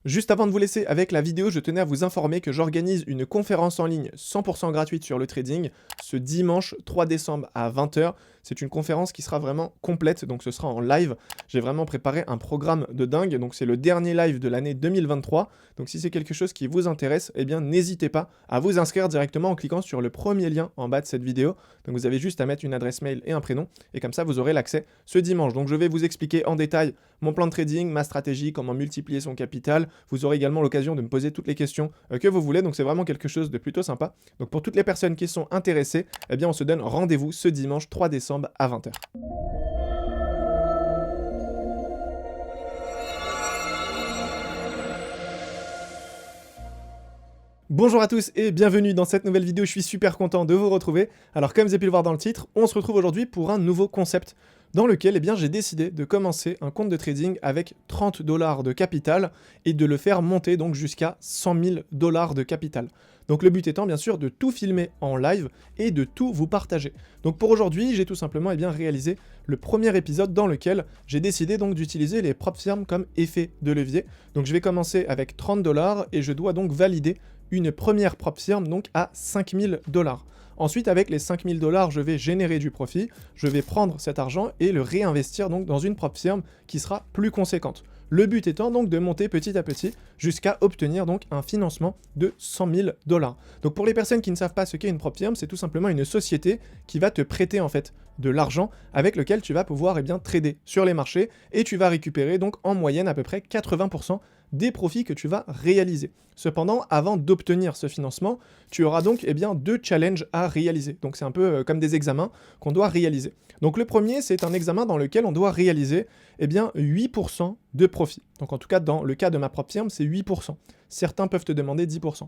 Juste avant de vous laisser avec la vidéo, je tenais à vous informer que j'organise une conférence en ligne 100% gratuite sur le trading ce dimanche 3 décembre à 20 h. C'est une conférence qui sera vraiment complète, donc ce sera en live. J'ai vraiment préparé un programme de dingue, donc c'est le dernier live de l'année 2023. Donc si c'est quelque chose qui vous intéresse, eh bien n'hésitez pas à vous inscrire directement en cliquant sur le premier lien en bas de cette vidéo. Donc vous avez juste à mettre une adresse mail et un prénom, et comme ça vous aurez l'accès ce dimanche. Donc je vais vous expliquer en détail mon plan de trading, ma stratégie, comment multiplier son capital. Vous aurez également l'occasion de me poser toutes les questions que vous voulez, donc c'est vraiment quelque chose de plutôt sympa. Donc pour toutes les personnes qui sont intéressées, eh bien on se donne rendez-vous ce dimanche 3 décembre à 20 h. Bonjour à tous et bienvenue dans cette nouvelle vidéo, je suis super content de vous retrouver. Alors comme vous avez pu le voir dans le titre, on se retrouve aujourd'hui pour un nouveau concept dans lequel eh bien, j'ai décidé de commencer un compte de trading avec 30 $ de capital et de le faire monter donc jusqu'à 100 000 $ de capital. Donc le but étant bien sûr de tout filmer en live et de tout vous partager. Donc pour aujourd'hui, j'ai tout simplement eh bien, réalisé le premier épisode dans lequel j'ai décidé donc d'utiliser les prop firms comme effet de levier. Donc je vais commencer avec 30 $ et je dois donc valider une première prop firm donc à 5 000 $. Ensuite, avec les 5 000 $, je vais générer du profit, je vais prendre cet argent et le réinvestir donc dans une prop firm qui sera plus conséquente. Le but étant donc de monter petit à petit jusqu'à obtenir donc un financement de 100 000 $. Donc pour les personnes qui ne savent pas ce qu'est une prop firm, c'est tout simplement une société qui va te prêter en fait de l'argent avec lequel tu vas pouvoir eh bien, trader sur les marchés et tu vas récupérer donc en moyenne à peu près 80% des profits que tu vas réaliser. Cependant, avant d'obtenir ce financement, tu auras donc eh bien, 2 challenges à réaliser. Donc c'est un peu comme des examens qu'on doit réaliser. Donc le premier, c'est un examen dans lequel on doit réaliser eh bien, 8% de profit. Donc en tout cas, dans le cas de ma propre firme, c'est 8%. Certains peuvent te demander 10%.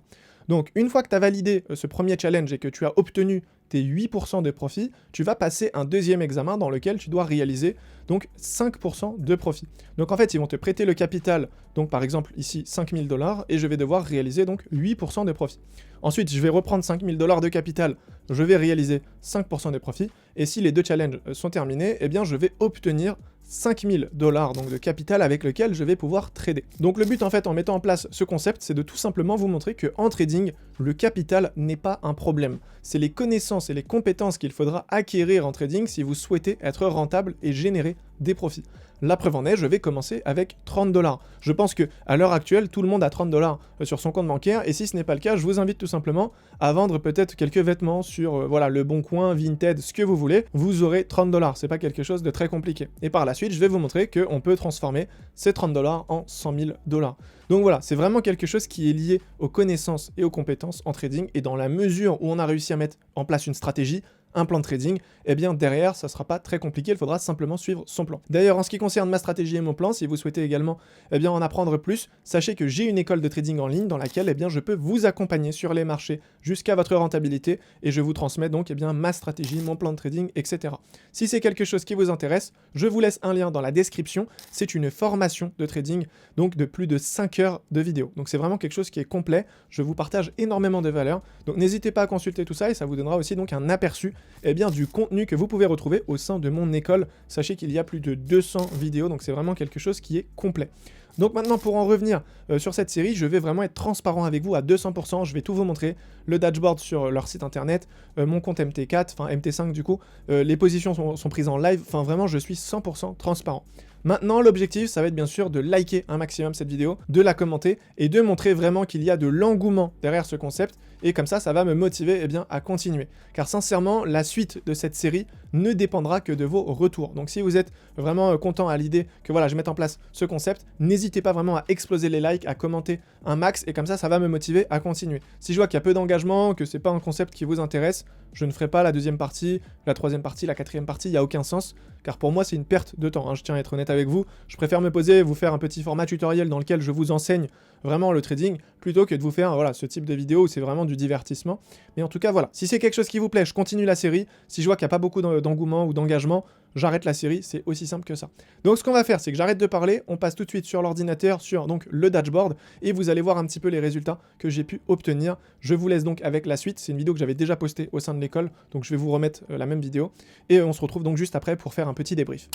Donc une fois que tu as validé ce premier challenge et que tu as obtenu tes 8% de profit, tu vas passer un deuxième examen dans lequel tu dois réaliser donc 5% de profit. Donc en fait, ils vont te prêter le capital, donc par exemple ici 5 000 $, et je vais devoir réaliser donc 8% de profit. Ensuite, je vais reprendre 5 000 $ de capital, je vais réaliser 5% de profit, et si les deux challenges sont terminés, eh bien je vais obtenir 5 000 $ donc de capital avec lequel je vais pouvoir trader. Donc le but en fait en mettant en place ce concept, c'est de tout simplement vous montrer que en trading, le capital n'est pas un problème. C'est les connaissances et les compétences qu'il faudra acquérir en trading si vous souhaitez être rentable et générer des profits. La preuve en est, je vais commencer avec 30 $. Je pense que à l'heure actuelle, tout le monde a 30 $ sur son compte bancaire, et si ce n'est pas le cas, je vous invite tout simplement à vendre peut-être quelques vêtements sur voilà, le Bon Coin, Vinted, ce que vous voulez. Vous aurez 30 $. C'est pas quelque chose de très compliqué. Et par la suite, je vais vous montrer qu'on peut transformer ces 30 $ en 100 000 $. Donc voilà, c'est vraiment quelque chose qui est lié aux connaissances et aux compétences en trading, et dans la mesure où on a réussi à mettre en place une stratégie, un plan de trading, eh bien derrière ça sera pas très compliqué, il faudra simplement suivre son plan. D'ailleurs en ce qui concerne ma stratégie et mon plan, si vous souhaitez également eh bien, en apprendre plus, sachez que j'ai une école de trading en ligne dans laquelle eh bien, je peux vous accompagner sur les marchés jusqu'à votre rentabilité, et je vous transmets donc eh bien, ma stratégie, mon plan de trading, etc. Si c'est quelque chose qui vous intéresse, je vous laisse un lien dans la description, c'est une formation de trading, donc de plus de 5 heures de vidéo. Donc c'est vraiment quelque chose qui est complet, je vous partage énormément de valeur, donc n'hésitez pas à consulter tout ça et ça vous donnera aussi donc un aperçu eh bien, du contenu que vous pouvez retrouver au sein de mon école. Sachez qu'il y a plus de 200 vidéos, donc c'est vraiment quelque chose qui est complet. Donc maintenant, pour en revenir sur cette série, je vais vraiment être transparent avec vous à 200%, je vais tout vous montrer, le dashboard sur leur site internet, mon compte MT4, enfin MT5 du coup, les positions sont prises en live, enfin vraiment je suis 100% transparent. Maintenant, l'objectif, ça va être bien sûr de liker un maximum cette vidéo, de la commenter et de montrer vraiment qu'il y a de l'engouement derrière ce concept, et comme ça va me motiver eh bien, à continuer. Car sincèrement, la suite de cette série ne dépendra que de vos retours. Donc si vous êtes vraiment content à l'idée que voilà, je mette en place ce concept, n'hésitez pas vraiment à exploser les likes, à commenter un max, et comme ça va me motiver à continuer. Si je vois qu'il y a peu d'engagement, que c'est pas un concept qui vous intéresse, je ne ferai pas la deuxième partie, la troisième partie, la quatrième partie, il n'y a aucun sens, car pour moi c'est une perte de temps, hein. Je tiens à être honnête avec vous, je préfère me poser, vous faire un petit format tutoriel dans lequel je vous enseigne vraiment le trading, plutôt que de vous faire voilà, ce type de vidéo où c'est vraiment du divertissement. Mais en tout cas voilà, si c'est quelque chose qui vous plaît, je continue la série, si je vois qu'il n'y a pas beaucoup d'engouement ou d'engagement, j'arrête la série, c'est aussi simple que ça. Donc ce qu'on va faire, c'est que j'arrête de parler, on passe tout de suite sur l'ordinateur, sur donc le dashboard, et vous allez voir un petit peu les résultats que j'ai pu obtenir. Je vous laisse donc avec la suite, c'est une vidéo que j'avais déjà postée au sein de l'école, donc je vais vous remettre la même vidéo, et on se retrouve donc juste après pour faire un petit débrief.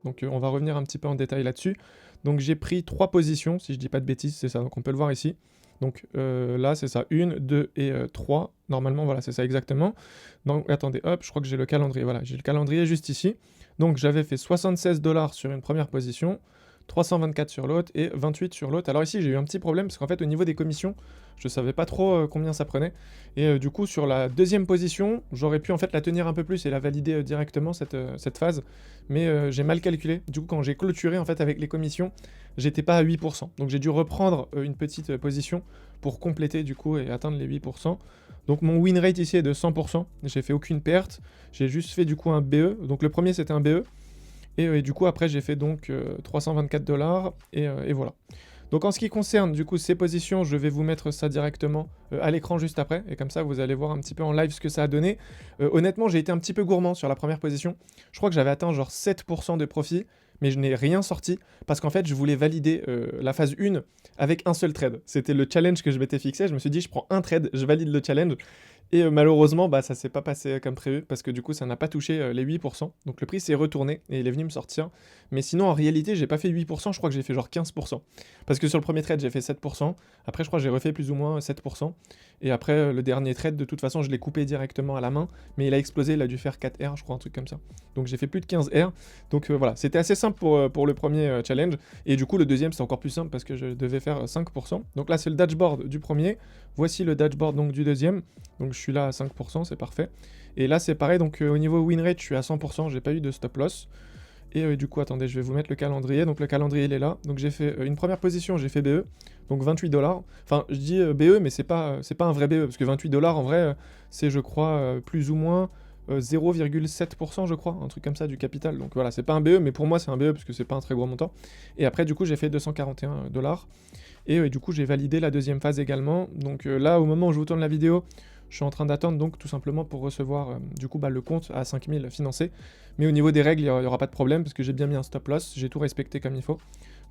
Donc on va revenir un petit peu en détail là-dessus. Donc j'ai pris 3 positions, si je dis pas de bêtises, c'est ça, donc on peut le voir ici. Donc là, c'est ça, 1, 2 et 3. Normalement, voilà, c'est ça exactement. Donc attendez, hop, je crois que j'ai le calendrier. Voilà, j'ai le calendrier juste ici. Donc j'avais fait 76 $ sur une première position, 324 sur l'autre et 28 sur l'autre. Alors ici, j'ai eu un petit problème parce qu'en fait, au niveau des commissions, je savais pas trop combien ça prenait. Et du coup, sur la deuxième position, j'aurais pu en fait la tenir un peu plus et la valider directement cette phase. Mais j'ai mal calculé. Du coup, quand j'ai clôturé en fait avec les commissions, j'étais pas à 8%. Donc j'ai dû reprendre une petite position pour compléter du coup et atteindre les 8%. Donc mon win rate ici est de 100%. J'ai fait aucune perte. J'ai juste fait du coup un BE. Donc le premier c'était un BE. Et du coup après j'ai fait donc 324 $ et voilà. Donc en ce qui concerne du coup ces positions, je vais vous mettre ça directement à l'écran juste après, et comme ça vous allez voir un petit peu en live ce que ça a donné. Honnêtement j'ai été un petit peu gourmand sur la première position, je crois que j'avais atteint genre 7% de profit, mais je n'ai rien sorti, parce qu'en fait je voulais valider la phase 1 avec un seul trade. C'était le challenge que je m'étais fixé, je me suis dit je prends un trade, je valide le challenge, et malheureusement, bah, ça s'est pas passé comme prévu parce que du coup, ça n'a pas touché les 8%. Donc le prix s'est retourné et il est venu me sortir. Mais sinon, en réalité, j'ai pas fait 8%, je crois que j'ai fait genre 15%. Parce que sur le premier trade, j'ai fait 7%. Après, je crois que j'ai refait plus ou moins 7%. Et après, le dernier trade, de toute façon, je l'ai coupé directement à la main. Mais il a explosé, il a dû faire 4 R, je crois, un truc comme ça. Donc j'ai fait plus de 15 R. Donc voilà, c'était assez simple pour le premier challenge. Et du coup, le deuxième, c'est encore plus simple parce que je devais faire 5%. Donc là, c'est le dashboard du premier. Voici le dashboard donc, du deuxième. Donc je suis là à 5%, c'est parfait. Et là c'est pareil, donc au niveau win rate, je suis à 100%, j'ai pas eu de stop loss. Et du coup, attendez, je vais vous mettre le calendrier. Donc le calendrier, il est là. Donc j'ai fait une première position, j'ai fait BE, donc 28 $. Enfin, je dis BE, mais c'est pas un vrai BE, parce que 28 $ en vrai, c'est je crois plus ou moins 0,7%, je crois, un truc comme ça du capital. Donc voilà, c'est pas un BE, mais pour moi c'est un BE parce que c'est pas un très gros montant. Et après, du coup, j'ai fait 241 $. Et du coup, j'ai validé la deuxième phase également. Donc là, au moment où je vous tourne la vidéo, je suis en train d'attendre donc tout simplement pour recevoir du coup le compte à 5000 financé. Mais au niveau des règles, il n'y aura pas de problème parce que j'ai bien mis un stop loss, j'ai tout respecté comme il faut.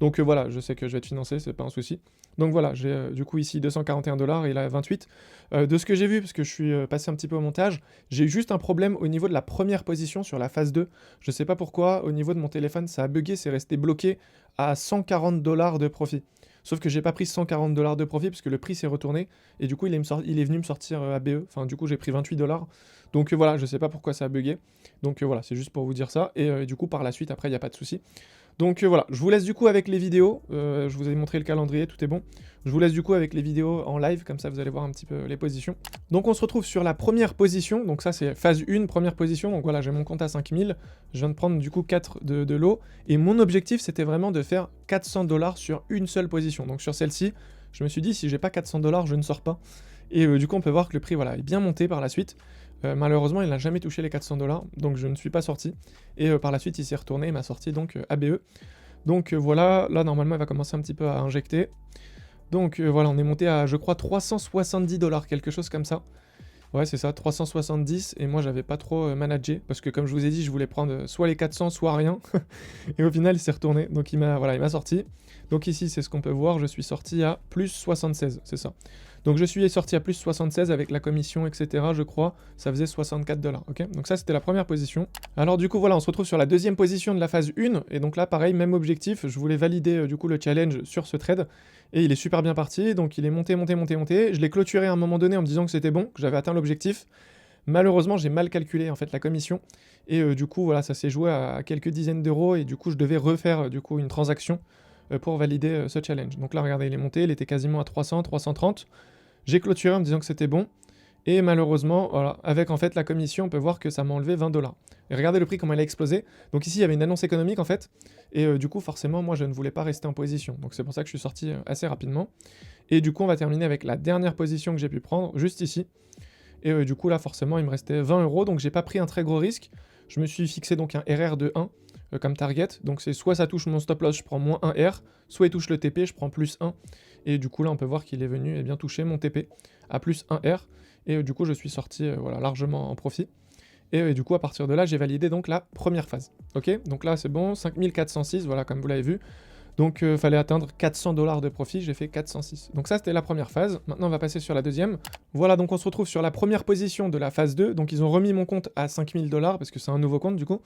Donc voilà, je sais que je vais être financé, c'est pas un souci. Donc voilà, j'ai du coup ici 241 $ et là 28. De ce que j'ai vu, parce que je suis passé un petit peu au montage, j'ai eu juste un problème au niveau de la première position sur la phase 2. Je sais pas pourquoi, au niveau de mon téléphone, ça a bugué, c'est resté bloqué à 140 $ de profit. Sauf que j'ai pas pris 140 $ de profit parce que le prix s'est retourné et du coup il est venu me sortir à BE. Enfin du coup j'ai pris 28 $. Donc voilà, je sais pas pourquoi ça a bugué. Donc voilà, c'est juste pour vous dire ça. Et du coup par la suite après il n'y a pas de souci. Donc voilà, je vous laisse du coup avec les vidéos. Je vous ai montré le calendrier, tout est bon. Je vous laisse du coup avec les vidéos en live, comme ça vous allez voir un petit peu les positions. Donc on se retrouve sur la première position, donc ça c'est phase 1, première position. Donc voilà, j'ai mon compte à 5000, je viens de prendre du coup 4 de lot. Et mon objectif c'était vraiment de faire 400 $ sur une seule position. Donc sur celle-ci, je me suis dit si j'ai pas 400 $, je ne sors pas. Et du coup on peut voir que le prix voilà, est bien monté par la suite. Malheureusement, il n'a jamais touché les 400 $, donc je ne suis pas sorti. Et par la suite, il s'est retourné, il m'a sorti donc ABE. Donc voilà, là normalement, il va commencer un petit peu à injecter. Donc voilà, on est monté à, je crois, 370 $, quelque chose comme ça. Ouais, c'est ça, 370, et moi, j'avais pas trop managé, parce que comme je vous ai dit, je voulais prendre soit les 400, soit rien. Et au final, il s'est retourné, donc il m'a sorti. Donc ici, c'est ce qu'on peut voir, je suis sorti à plus 76, c'est ça. Donc je suis sorti à plus 76 avec la commission, etc. Je crois, ça faisait 64 $. Ok, donc ça c'était la première position. Alors du coup voilà, on se retrouve sur la deuxième position de la phase 1. Et donc là pareil, même objectif, je voulais valider du coup le challenge sur ce trade. Et il est super bien parti, donc il est monté, monté, monté, monté. Je l'ai clôturé à un moment donné en me disant que c'était bon, que j'avais atteint l'objectif. Malheureusement, j'ai mal calculé en fait la commission. Et du coup voilà, ça s'est joué à quelques dizaines d'euros. Et du coup je devais refaire du coup une transaction pour valider ce challenge. Donc là regardez, il est monté, il était quasiment à 300, 330. J'ai clôturé en me disant que c'était bon. Et malheureusement, voilà, avec en fait la commission, on peut voir que ça m'a enlevé 20 $. Et regardez le prix, comment il a explosé. Donc ici, il y avait une annonce économique en fait. Et du coup, forcément, moi, je ne voulais pas rester en position. Donc c'est pour ça que je suis sorti assez rapidement. Et du coup, on va terminer avec la dernière position que j'ai pu prendre, juste ici. Et du coup, là, forcément, il me restait 20 €. Donc j'ai pas pris un très gros risque. Je me suis fixé donc un RR de 1 comme target. Donc c'est soit ça touche mon stop loss, je prends moins 1 R, soit il touche le TP, je prends plus 1. Et du coup là on peut voir qu'il est venu et bien toucher mon TP à plus 1 R. Et du coup je suis sorti voilà, largement en profit. Et du coup à partir de là j'ai validé donc la première phase. Ok, donc là c'est bon, 5406, voilà comme vous l'avez vu. Donc fallait atteindre 400 $ de profit, j'ai fait 406. Donc ça c'était la première phase, maintenant on va passer sur la deuxième. Voilà, donc on se retrouve sur la première position de la phase 2, donc ils ont remis mon compte à 5000 $ parce que c'est un nouveau compte du coup.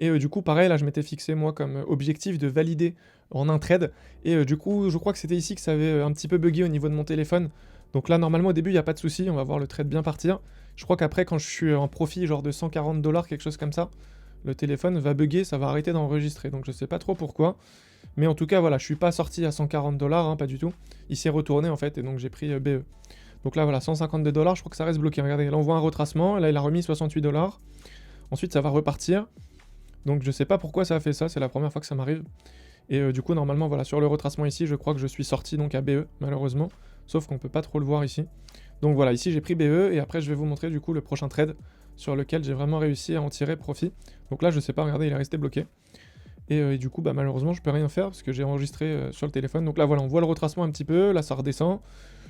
Et du coup pareil, là je m'étais fixé moi comme objectif de valider en un trade. Et du coup je crois que c'était ici que ça avait un petit peu bugué au niveau de mon téléphone. Donc là normalement au début il n'y a pas de souci, on va voir le trade bien partir. Je crois qu'après quand je suis en profit genre de 140 $, quelque chose comme ça, le téléphone va bugger, ça va arrêter d'enregistrer. Donc je sais pas trop pourquoi. Mais en tout cas, voilà, je suis pas sorti à 140 $, hein, pas du tout. Il s'est retourné en fait, et donc j'ai pris BE. Donc là, voilà, 152 $, je crois que ça reste bloqué. Regardez, là on voit un retracement, là il a remis 68 $. Ensuite, ça va repartir. Donc je sais pas pourquoi ça a fait ça, c'est la première fois que ça m'arrive. Et du coup, normalement, voilà, sur le retracement ici, je crois que je suis sorti donc à BE, malheureusement. Sauf qu'on peut pas trop le voir ici. Donc voilà, ici j'ai pris BE, et après je vais vous montrer du coup le prochain trade sur lequel j'ai vraiment réussi à en tirer profit. Donc là, je sais pas, regardez, il est resté bloqué. Et du coup, bah, malheureusement, je peux rien faire parce que j'ai enregistré sur le téléphone. Donc là, voilà, on voit le retracement un petit peu. Là, ça redescend.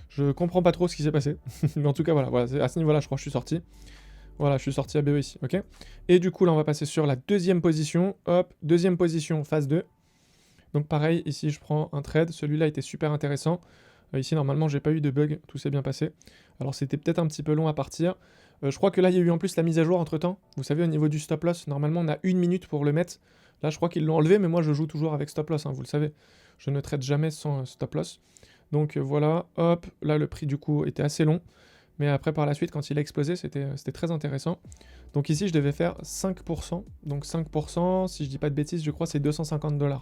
Je comprends pas trop ce qui s'est passé. Mais en tout cas, voilà, à ce niveau-là, je crois que je suis sorti. Voilà, je suis sorti à BE ici, ok. Et du coup, là, on va passer sur la deuxième position. Hop, deuxième position, phase 2. Donc pareil, ici, je prends un trade. Celui-là était super intéressant. Ici, normalement, j'ai pas eu de bug. Tout s'est bien passé. Alors, c'était peut-être un petit peu long à partir. Je crois que là, il y a eu en plus la mise à jour entre-temps. Vous savez, au niveau du stop loss, normalement, on a 1 minute pour le mettre. Là, je crois qu'ils l'ont enlevé, mais moi, je joue toujours avec stop loss, hein, vous le savez. Je ne trade jamais sans stop loss. Donc voilà, hop, là, le prix, du coup, était assez long. Mais après, par la suite, quand il a explosé, c'était très intéressant. Donc ici, je devais faire 5%. Donc 5%, si je dis pas de bêtises, je crois, c'est 250 $.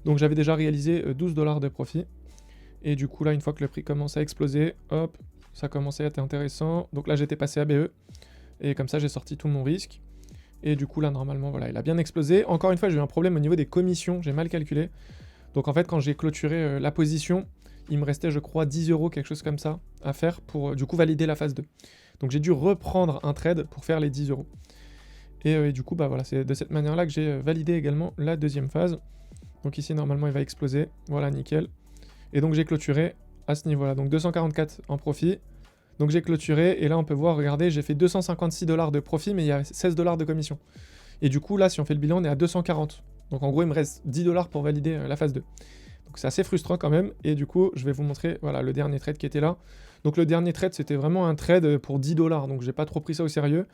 Donc j'avais déjà réalisé 12 $ de profit. Et du coup, là, une fois que le prix commence à exploser, hop, ça commençait à être intéressant. Donc là, j'étais passé à BE. Et comme ça, j'ai sorti tout mon risque. Et du coup, là, normalement, voilà, il a bien explosé. Encore une fois, j'ai eu un problème au niveau des commissions. J'ai mal calculé. Donc en fait, quand j'ai clôturé la position, il me restait, je crois, 10 €, quelque chose comme ça, à faire pour, du coup, valider la phase 2. Donc j'ai dû reprendre un trade pour faire les 10 €. Et du coup, bah voilà, c'est de cette manière-là que j'ai validé également la deuxième phase. Donc ici, normalement, il va exploser. Voilà, nickel. Et donc j'ai clôturé à ce niveau-là. Donc 244 en profit. Donc j'ai clôturé, et là on peut voir, regardez, j'ai fait 256 $ de profit, mais il y a 16 $ de commission. Et du coup, là, si on fait le bilan, on est à 240. Donc en gros, il me reste 10 $ pour valider la phase 2. Donc c'est assez frustrant quand même, et du coup, je vais vous montrer, voilà, le dernier trade qui était là. Donc le dernier trade, c'était vraiment un trade pour 10 $, donc j'ai pas trop pris ça au sérieux.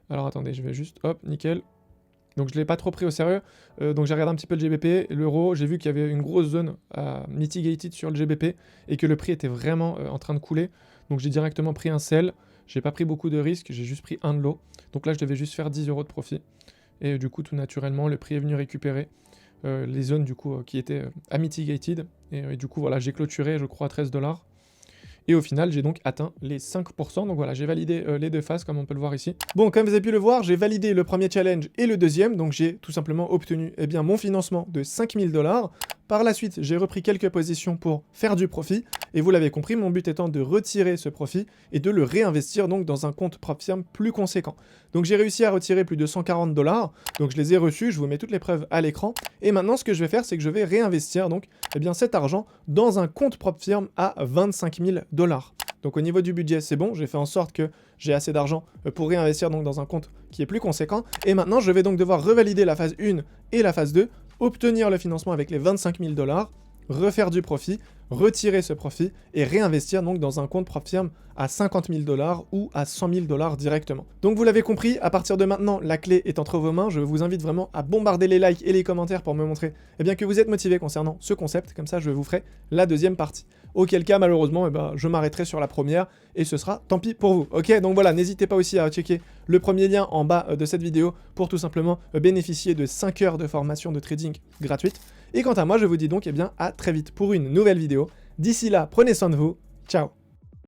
Alors attendez, je vais juste, hop, nickel. Donc je l'ai pas trop pris au sérieux, donc j'ai regardé un petit peu le GBP, l'euro, j'ai vu qu'il y avait une grosse zone mitigated sur le GBP, et que le prix était vraiment en train de couler. Donc j'ai directement pris un sell, j'ai pas pris beaucoup de risques, j'ai juste pris un de lot. Donc là je devais juste faire 10 € de profit. Et du coup tout naturellement le prix est venu récupérer les zones du coup qui étaient mitigated. Et du coup voilà, j'ai clôturé je crois à 13 $. Et au final, j'ai donc atteint les 5%. Donc voilà, j'ai validé les deux phases, comme on peut le voir ici. Bon, comme vous avez pu le voir, j'ai validé le premier challenge et le deuxième. Donc j'ai tout simplement obtenu mon financement de 5000 $. Par la suite, j'ai repris quelques positions pour faire du profit. Et vous l'avez compris, mon but étant de retirer ce profit et de le réinvestir donc dans un compte propre firme plus conséquent. Donc j'ai réussi à retirer plus de 140 $. Donc je les ai reçus, je vous mets toutes les preuves à l'écran. Et maintenant, ce que je vais faire, c'est que je vais réinvestir donc cet argent dans un compte propre firme à 25 000 $. Donc au niveau du budget, c'est bon, j'ai fait en sorte que j'ai assez d'argent pour réinvestir donc dans un compte qui est plus conséquent. Et maintenant, je vais donc devoir revalider la phase 1 et la phase 2, obtenir le financement avec les 25 000 $, refaire du profit, retirer ce profit et réinvestir donc dans un compte propre firme à 50 000 $ ou à 100 000 $ directement. Donc vous l'avez compris, à partir de maintenant, la clé est entre vos mains. Je vous invite vraiment à bombarder les likes et les commentaires pour me montrer que vous êtes motivé concernant ce concept. Comme ça, je vous ferai la deuxième partie. Auquel cas, malheureusement, je m'arrêterai sur la première et ce sera tant pis pour vous. Ok, donc voilà, n'hésitez pas aussi à checker le premier lien en bas de cette vidéo pour tout simplement bénéficier de 5 heures de formation de trading gratuite. Et quant à moi, je vous dis donc à très vite pour une nouvelle vidéo. D'ici là, prenez soin de vous. Ciao.